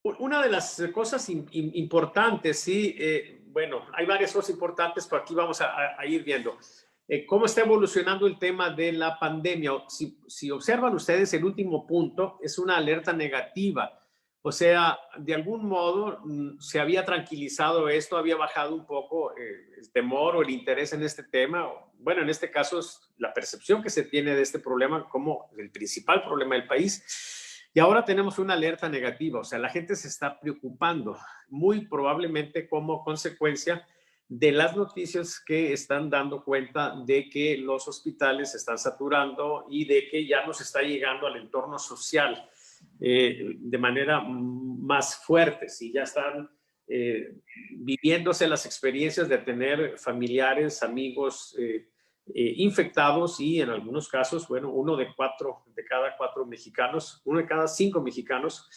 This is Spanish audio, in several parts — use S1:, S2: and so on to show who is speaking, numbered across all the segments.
S1: Una de las cosas importantes, sí, bueno, hay varias cosas importantes, pero aquí vamos a ir viendo. ¿Cómo está evolucionando el tema de la pandemia? Si observan ustedes, el último punto es una alerta negativa. O sea, de algún modo se había tranquilizado esto, había bajado un poco el temor o el interés en este tema. Bueno, en este caso es la percepción que se tiene de este problema como el principal problema del país. Y ahora tenemos una alerta negativa, o sea, la gente se está preocupando, muy probablemente como consecuencia de las noticias que están dando cuenta de que los hospitales se están saturando y de que ya nos está llegando al entorno social de manera más fuerte, si ya están viviéndose las experiencias de tener familiares, amigos infectados y en algunos casos, bueno, uno de cada cuatro mexicanos, uno de cada 5 mexicanos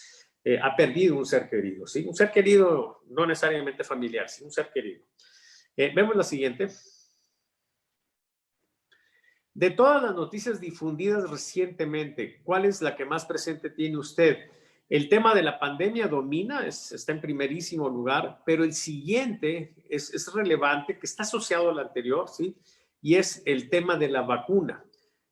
S1: ha perdido un ser querido, ¿sí? Un ser querido no necesariamente familiar, sino un ser querido. Vemos la siguiente. De todas las noticias difundidas recientemente, ¿cuál es la que más presente tiene usted? El tema de la pandemia domina, está en primerísimo lugar, pero el siguiente es relevante, que está asociado al anterior, ¿sí? Y es el tema de la vacuna.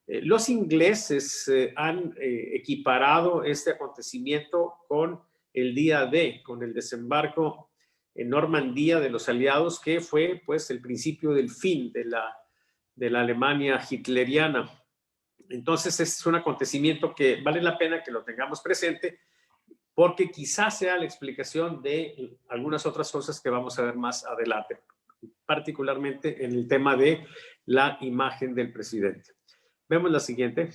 S1: Los ingleses han equiparado este acontecimiento con el día D, con el desembarco en Normandía de los aliados, que fue pues el principio del fin de la Alemania hitleriana. Entonces es un acontecimiento que vale la pena que lo tengamos presente porque quizás sea la explicación de algunas otras cosas que vamos a ver más adelante, particularmente en el tema de la imagen del presidente. Vemos la siguiente.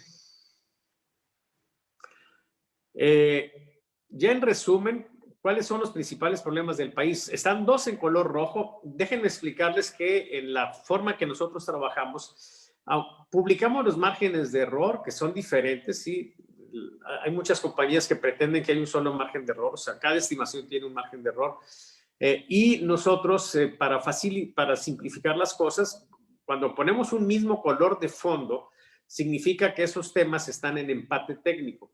S1: Ya en resumen, ¿cuáles son los principales problemas del país? Están dos en color rojo. Déjenme explicarles que en la forma que nosotros trabajamos, publicamos los márgenes de error, que son diferentes, ¿sí? Hay muchas compañías que pretenden que hay un solo margen de error, o sea, cada estimación tiene un margen de error. Y nosotros, para simplificar las cosas, cuando ponemos un mismo color de fondo, significa que esos temas están en empate técnico.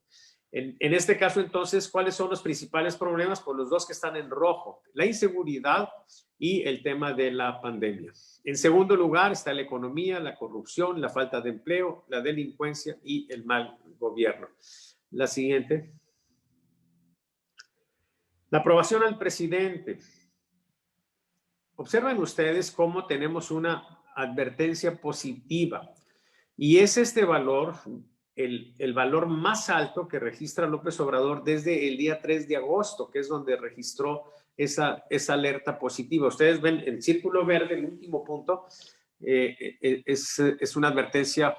S1: En este caso, entonces, ¿cuáles son los principales problemas? Pues los dos que están en rojo, la inseguridad y el tema de la pandemia. En segundo lugar está la economía, la corrupción, la falta de empleo, la delincuencia y el mal gobierno. La siguiente. La aprobación al presidente. Observen ustedes cómo tenemos una advertencia positiva y es este valor el valor más alto que registra López Obrador desde el día 3 de agosto, que es donde registró esa alerta positiva. Ustedes ven el círculo verde, el último punto, es una advertencia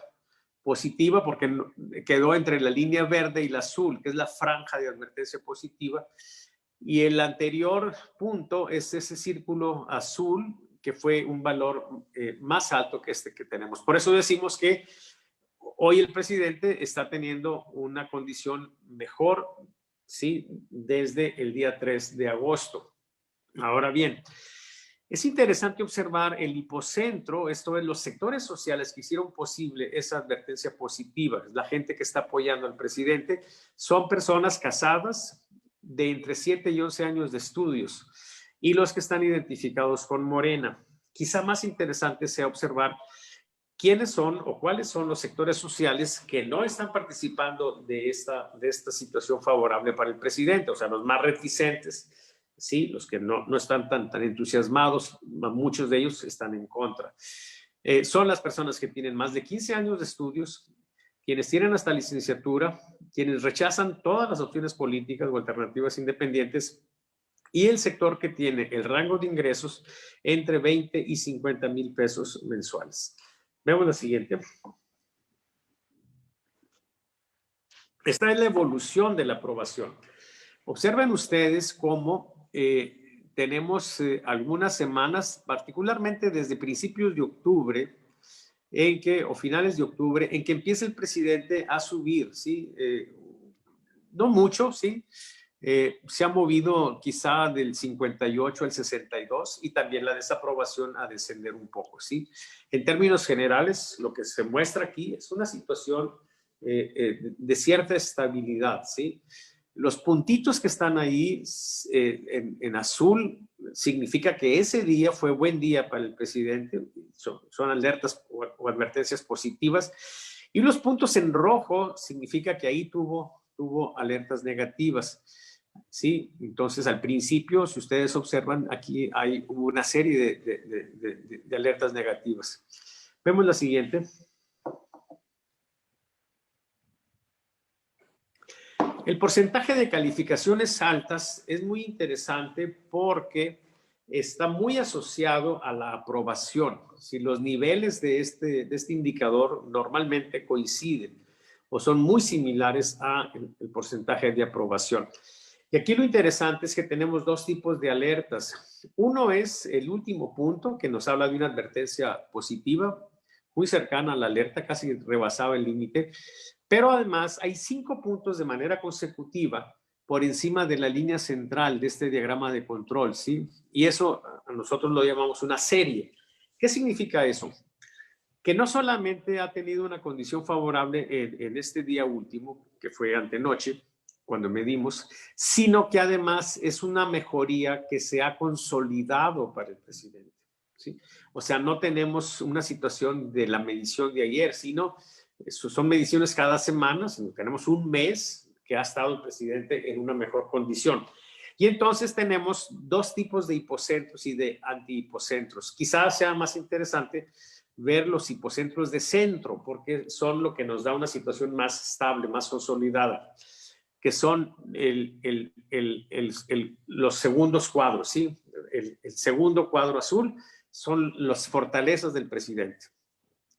S1: positiva porque quedó entre la línea verde y la azul, que es la franja de advertencia positiva. Y el anterior punto es ese círculo azul, que fue un valor más alto que este que tenemos. Por eso decimos que hoy el presidente está teniendo una condición mejor, ¿sí? Desde el día 3 de agosto. Ahora bien, es interesante observar el hipocentro, esto es los sectores sociales que hicieron posible esa advertencia positiva, la gente que está apoyando al presidente, son personas casadas de entre 7 y 11 años de estudios y los que están identificados con Morena. Quizá más interesante sea observar quiénes son o cuáles son los sectores sociales que no están participando de esta situación favorable para el presidente, o sea, los más reticentes, ¿sí? Los que no están tan entusiasmados, muchos de ellos están en contra. Son las personas que tienen más de 15 años de estudios, quienes tienen hasta licenciatura, quienes rechazan todas las opciones políticas o alternativas independientes, y el sector que tiene el rango de ingresos entre 20 y 50 mil pesos mensuales. Veamos la siguiente. Esta es la evolución de la aprobación. Observen ustedes cómo tenemos algunas semanas, particularmente desde principios de octubre, o finales de octubre, en que empieza el presidente a subir, ¿sí? No mucho, ¿sí? Se ha movido quizá del 58 al 62 y también la desaprobación a descender un poco, ¿sí? En términos generales, lo que se muestra aquí es una situación de cierta estabilidad, ¿sí? Los puntitos que están ahí en azul significa que ese día fue buen día para el presidente, son alertas o advertencias positivas, y los puntos en rojo significa que ahí tuvo alertas negativas. Sí, entonces al principio, si ustedes observan, aquí hay una serie de alertas negativas. Vemos la siguiente. El porcentaje de calificaciones altas es muy interesante porque está muy asociado a la aprobación. Si los niveles de este indicador normalmente coinciden o son muy similares al porcentaje de aprobación. Y aquí lo interesante es que tenemos dos tipos de alertas. Uno es el último punto, que nos habla de una advertencia positiva, muy cercana a la alerta, casi rebasaba el límite. Pero además hay 5 puntos de manera consecutiva por encima de la línea central de este diagrama de control, ¿sí? Y eso nosotros lo llamamos una serie. ¿Qué significa eso? Que no solamente ha tenido una condición favorable en este día último, que fue antenoche, cuando medimos, sino que además es una mejoría que se ha consolidado para el presidente, ¿sí? O sea, no tenemos una situación de la medición de ayer, sino son mediciones cada semana, tenemos un mes que ha estado el presidente en una mejor condición. Y entonces tenemos dos tipos de hipocentros y de antihipocentros. Quizás sea más interesante ver los hipocentros de centro, porque son lo que nos da una situación más estable, más consolidada, que son los segundos cuadros, ¿sí? El segundo cuadro azul son las fortalezas del presidente.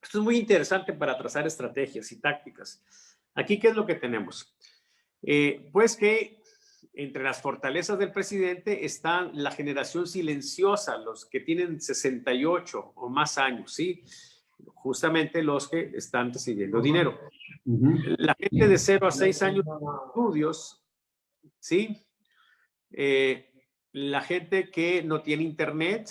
S1: Esto es muy interesante para trazar estrategias y tácticas. Aquí, ¿qué es lo que tenemos? Pues que entre las fortalezas del presidente están la generación silenciosa, los que tienen 68 o más años, ¿sí? Justamente los que están recibiendo dinero. La gente de 0 a 6 años de estudios, ¿sí? La gente que no tiene internet,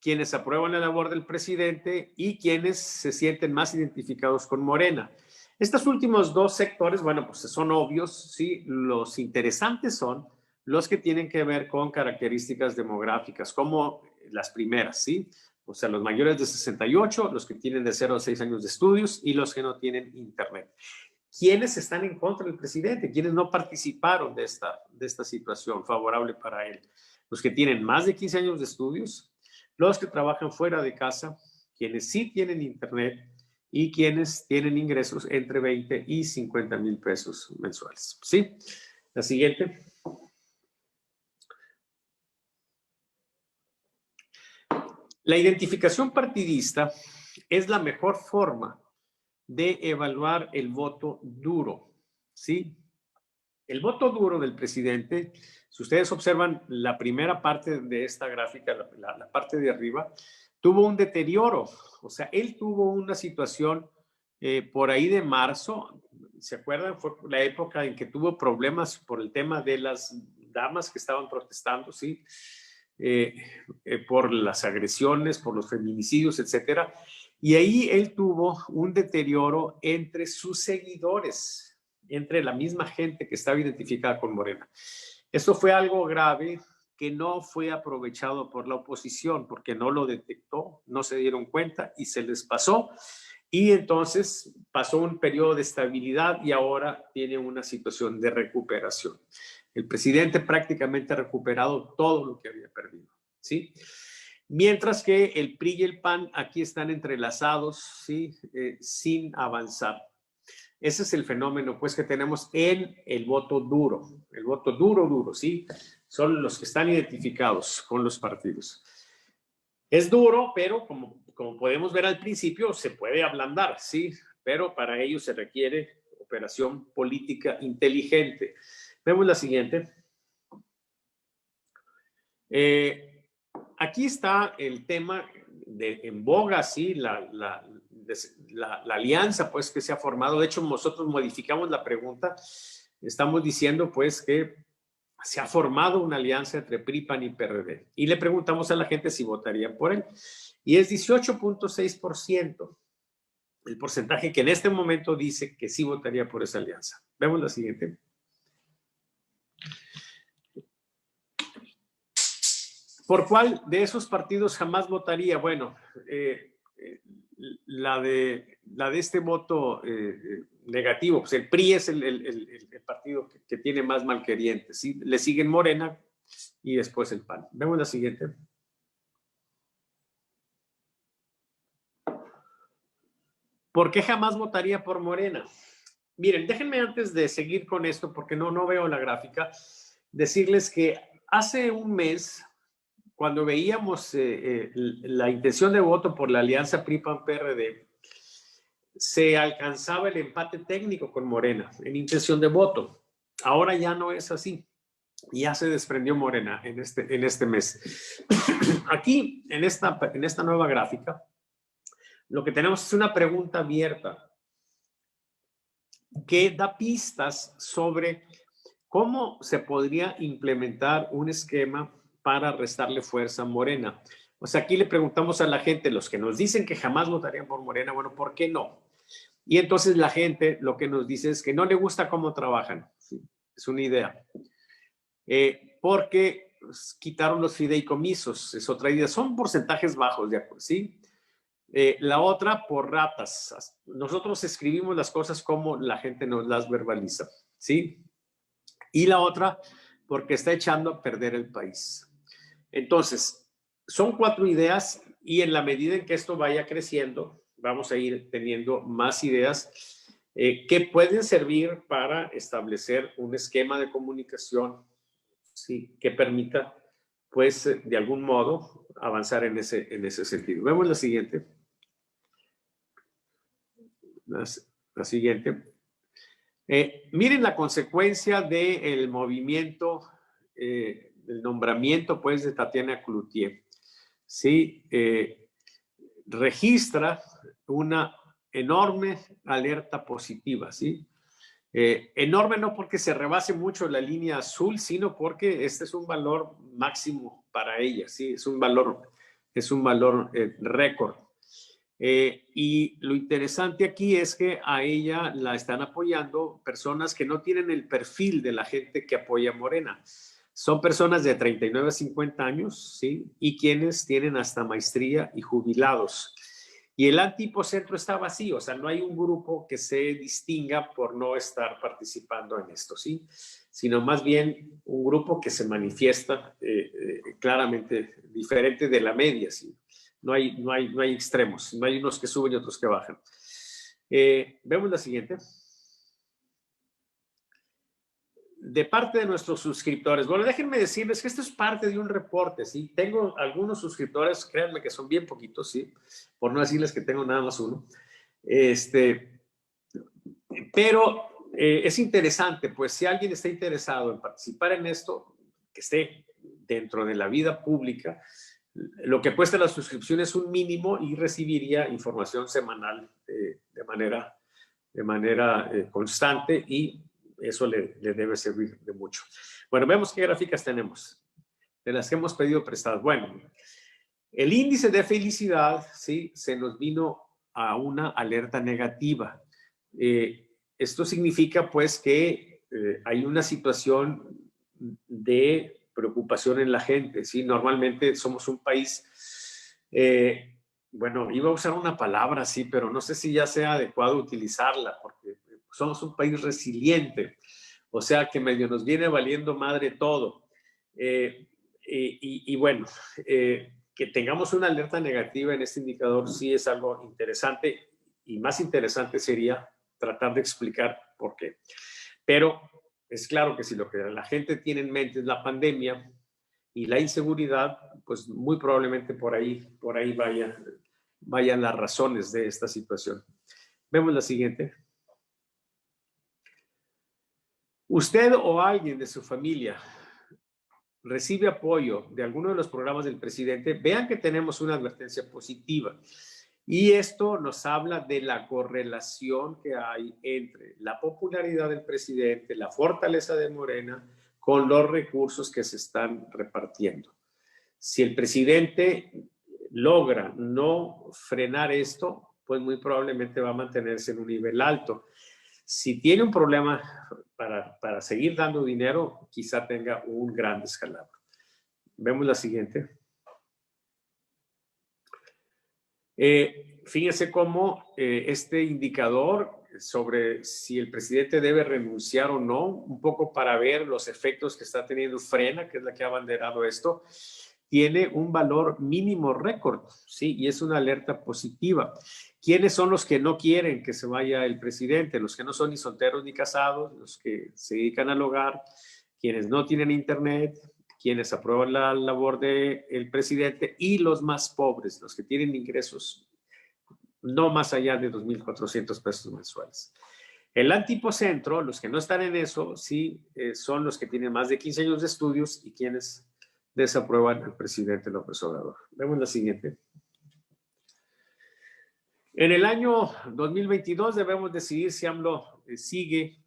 S1: quienes aprueban la labor del presidente y quienes se sienten más identificados con Morena. Estos últimos dos sectores, bueno, pues son obvios, ¿sí? Los interesantes son los que tienen que ver con características demográficas, como las primeras, ¿sí? O sea, los mayores de 68, los que tienen de 0 a 6 años de estudios y los que no tienen internet. ¿Quiénes están en contra del presidente? ¿Quiénes no participaron de esta situación favorable para él? Los que tienen más de 15 años de estudios, los que trabajan fuera de casa, quienes sí tienen internet y quienes tienen ingresos entre 20 y 50 mil pesos mensuales. ¿Sí? La siguiente. La identificación partidista es la mejor forma de evaluar el voto duro. ¿Sí? El voto duro del presidente, si ustedes observan la primera parte de esta gráfica, la parte de arriba, tuvo un deterioro. O sea, él tuvo una situación por ahí de marzo, ¿se acuerdan? Fue la época en que tuvo problemas por el tema de las damas que estaban protestando, ¿sí? Por las agresiones, por los feminicidios, etcétera. Y ahí él tuvo un deterioro entre sus seguidores, entre la misma gente que estaba identificada con Morena. Esto fue algo grave que no fue aprovechado por la oposición porque no lo detectó, no se dieron cuenta y se les pasó. Y entonces pasó un periodo de estabilidad y ahora tiene una situación de recuperación. El presidente prácticamente ha recuperado todo lo que había perdido, ¿sí? Mientras que el PRI y el PAN aquí están entrelazados, ¿sí? Sin avanzar. Ese es el fenómeno, pues, que tenemos en el voto duro. El voto duro, ¿sí? Son los que están identificados con los partidos. Es duro, pero como podemos ver al principio, se puede ablandar, ¿sí? Pero para ello se requiere operación política inteligente. Vemos la siguiente. Aquí está el tema en boga, sí, la alianza, pues, que se ha formado. De hecho, nosotros modificamos la pregunta. Estamos diciendo, pues, que se ha formado una alianza entre PRI, PAN y PRD. Y le preguntamos a la gente si votaría por él. Y es 18.6% el porcentaje que en este momento dice que sí votaría por esa alianza. Vemos la siguiente. ¿Por cuál de esos partidos jamás votaría? Bueno, la de este voto negativo, pues el PRI es el partido que tiene más malquerientes, ¿sí? Le siguen Morena y después el PAN. Vemos la siguiente. ¿Por qué jamás votaría por Morena? Miren, déjenme antes de seguir con esto, porque no veo la gráfica, decirles que hace un mes, cuando veíamos la intención de voto por la alianza PRI-PAN-PRD, se alcanzaba el empate técnico con Morena en intención de voto. Ahora ya no es así. Ya se desprendió Morena en este mes. Aquí, en esta nueva gráfica, lo que tenemos es una pregunta abierta que da pistas sobre cómo se podría implementar un esquema para restarle fuerza a Morena. O sea, aquí le preguntamos a la gente, los que nos dicen que jamás votarían por Morena, bueno, ¿por qué no? Y entonces la gente lo que nos dice es que no le gusta cómo trabajan. Sí, es una idea. Porque quitaron los fideicomisos, es otra idea. Son porcentajes bajos, ¿de acuerdo? ¿Sí? La otra, por ratas. Nosotros escribimos las cosas como la gente nos las verbaliza, ¿sí? Y la otra, porque está echando a perder el país. Entonces, son 4 ideas y en la medida en que esto vaya creciendo, vamos a ir teniendo más ideas que pueden servir para establecer un esquema de comunicación, ¿sí? Que permita, pues, de algún modo, avanzar en ese sentido. Vemos la siguiente. La siguiente. Miren la consecuencia del movimiento, del nombramiento, pues, de Tatiana Cloutier. Sí, registra una enorme alerta positiva, ¿sí? Enorme no porque se rebase mucho la línea azul, sino porque este es un valor máximo para ella, ¿sí? Es un valor récord. Y lo interesante aquí es que a ella la están apoyando personas que no tienen el perfil de la gente que apoya a Morena. Son personas de 39 a 50 años, ¿sí? Y quienes tienen hasta maestría y jubilados. Y el antihipocentro está vacío, o sea, no hay un grupo que se distinga por no estar participando en esto, ¿sí? Sino más bien un grupo que se manifiesta claramente diferente de la media, ¿sí? No hay extremos, no hay unos que suben y otros que bajan. Vemos la siguiente. De parte de nuestros suscriptores. Bueno, déjenme decirles que esto es parte de un reporte, ¿sí? Tengo algunos suscriptores, créanme que son bien poquitos, ¿sí? Por no decirles que tengo nada más uno. Pero es interesante, pues si alguien está interesado en participar en esto, que esté dentro de la vida pública, lo que cuesta la suscripción es un mínimo y recibiría información semanal de manera constante y eso le debe servir de mucho. Bueno, vemos qué gráficas tenemos, de las que hemos pedido prestadas. Bueno, el índice de felicidad, ¿sí? Se nos vino a una alerta negativa. Esto significa, pues, que hay una situación de preocupación en la gente, ¿sí? Normalmente somos un país, bueno, iba a usar una palabra así, pero no sé si ya sea adecuado utilizarla, porque somos un país resiliente, o sea que medio nos viene valiendo madre todo. Y bueno, que tengamos una alerta negativa en este indicador sí es algo interesante y más interesante sería tratar de explicar por qué. Pero es claro que si lo que la gente tiene en mente es la pandemia y la inseguridad, pues muy probablemente por ahí vayan las razones de esta situación. Vemos la siguiente. Usted o alguien de su familia recibe apoyo de alguno de los programas del presidente, vean que tenemos una advertencia positiva. Y esto nos habla de la correlación que hay entre la popularidad del presidente, la fortaleza de Morena, con los recursos que se están repartiendo. Si el presidente logra no frenar esto, pues muy probablemente va a mantenerse en un nivel alto. Si tiene un problema para seguir dando dinero, quizá tenga un gran descalabro. Vemos la siguiente. Fíjese cómo este indicador sobre si el presidente debe renunciar o no, un poco para ver los efectos que está teniendo Frena, que es la que ha abanderado esto, tiene un valor mínimo récord, ¿sí? Y es una alerta positiva. ¿Quiénes son los que no quieren que se vaya el presidente? Los que no son ni solteros ni casados, los que se dedican al hogar, quienes no tienen internet, quienes aprueban la labor del presidente y los más pobres, los que tienen ingresos no más allá de 2,400 pesos mensuales. El antipocentro, los que no están en eso, sí son los que tienen más de 15 años de estudios y quienes desaprueban al presidente López Obrador. Vemos la siguiente. En el año 2022 debemos decidir si AMLO sigue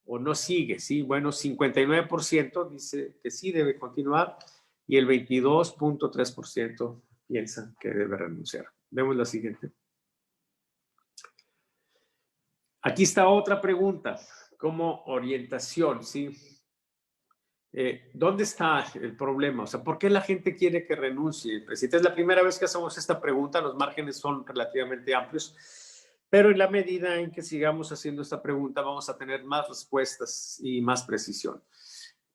S1: o no sigue, ¿sí? Bueno, 59% dice que sí debe continuar y el 22,3% piensa que debe renunciar. Vemos la siguiente. Aquí está otra pregunta, como orientación, ¿sí? ¿Dónde está el problema? O sea, ¿por qué la gente quiere que renuncie el presidente? Es la primera vez que hacemos esta pregunta, los márgenes son relativamente amplios, pero en la medida en que sigamos haciendo esta pregunta vamos a tener más respuestas y más precisión.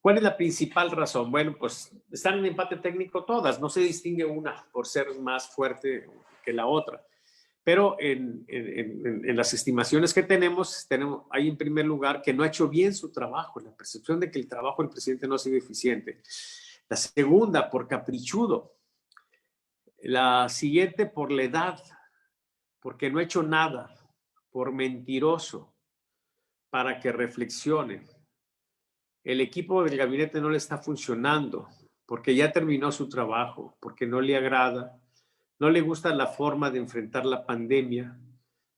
S1: ¿Cuál es la principal razón? Bueno, pues están en empate técnico todas, no se distingue una por ser más fuerte que la otra. Pero en las estimaciones que tenemos, hay en primer lugar que no ha hecho bien su trabajo, la percepción de que el trabajo del presidente no ha sido eficiente. La segunda, por caprichudo. La siguiente, por la edad, porque no ha hecho nada, por mentiroso, para que reflexione. El equipo del gabinete no le está funcionando, porque ya terminó su trabajo, porque no le agrada, no le gusta la forma de enfrentar la pandemia,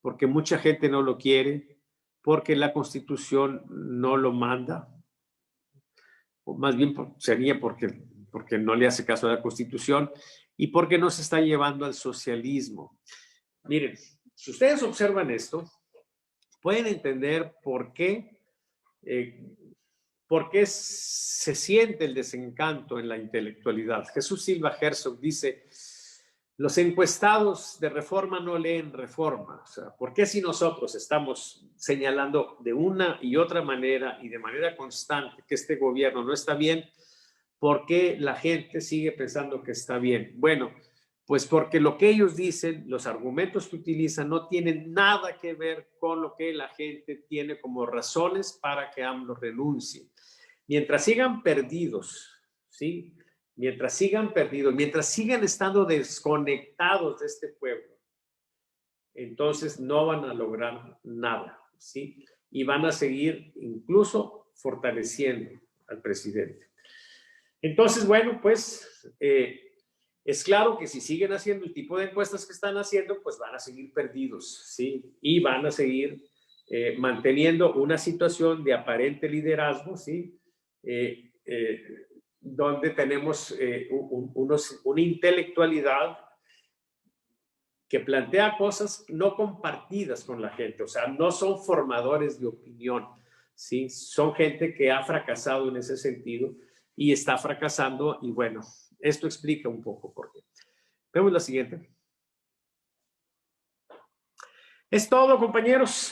S1: porque mucha gente no lo quiere, porque la Constitución no lo manda, o más bien sería porque no le hace caso a la Constitución y porque no se está llevando al socialismo. Miren, si ustedes observan esto, pueden entender por qué se siente el desencanto en la intelectualidad. Jesús Silva Herzog dice, los encuestados de Reforma no leen Reforma. O sea, ¿por qué si nosotros estamos señalando de una y otra manera y de manera constante que este gobierno no está bien, por qué la gente sigue pensando que está bien? Bueno, pues porque lo que ellos dicen, los argumentos que utilizan no tienen nada que ver con lo que la gente tiene como razones para que AMLO renuncie. Mientras sigan perdidos, ¿sí? Mientras sigan perdidos, mientras sigan estando desconectados de este pueblo, entonces no van a lograr nada, ¿sí? Y van a seguir incluso fortaleciendo al presidente. Entonces, bueno, pues es claro que si siguen haciendo el tipo de encuestas que están haciendo, pues van a seguir perdidos, ¿sí? Y van a seguir manteniendo una situación de aparente liderazgo, ¿sí? Donde tenemos una intelectualidad que plantea cosas no compartidas con la gente, o sea, no son formadores de opinión, ¿sí? Son gente que ha fracasado en ese sentido y está fracasando y bueno, esto explica un poco por qué. Vemos la siguiente. Es todo, compañeros.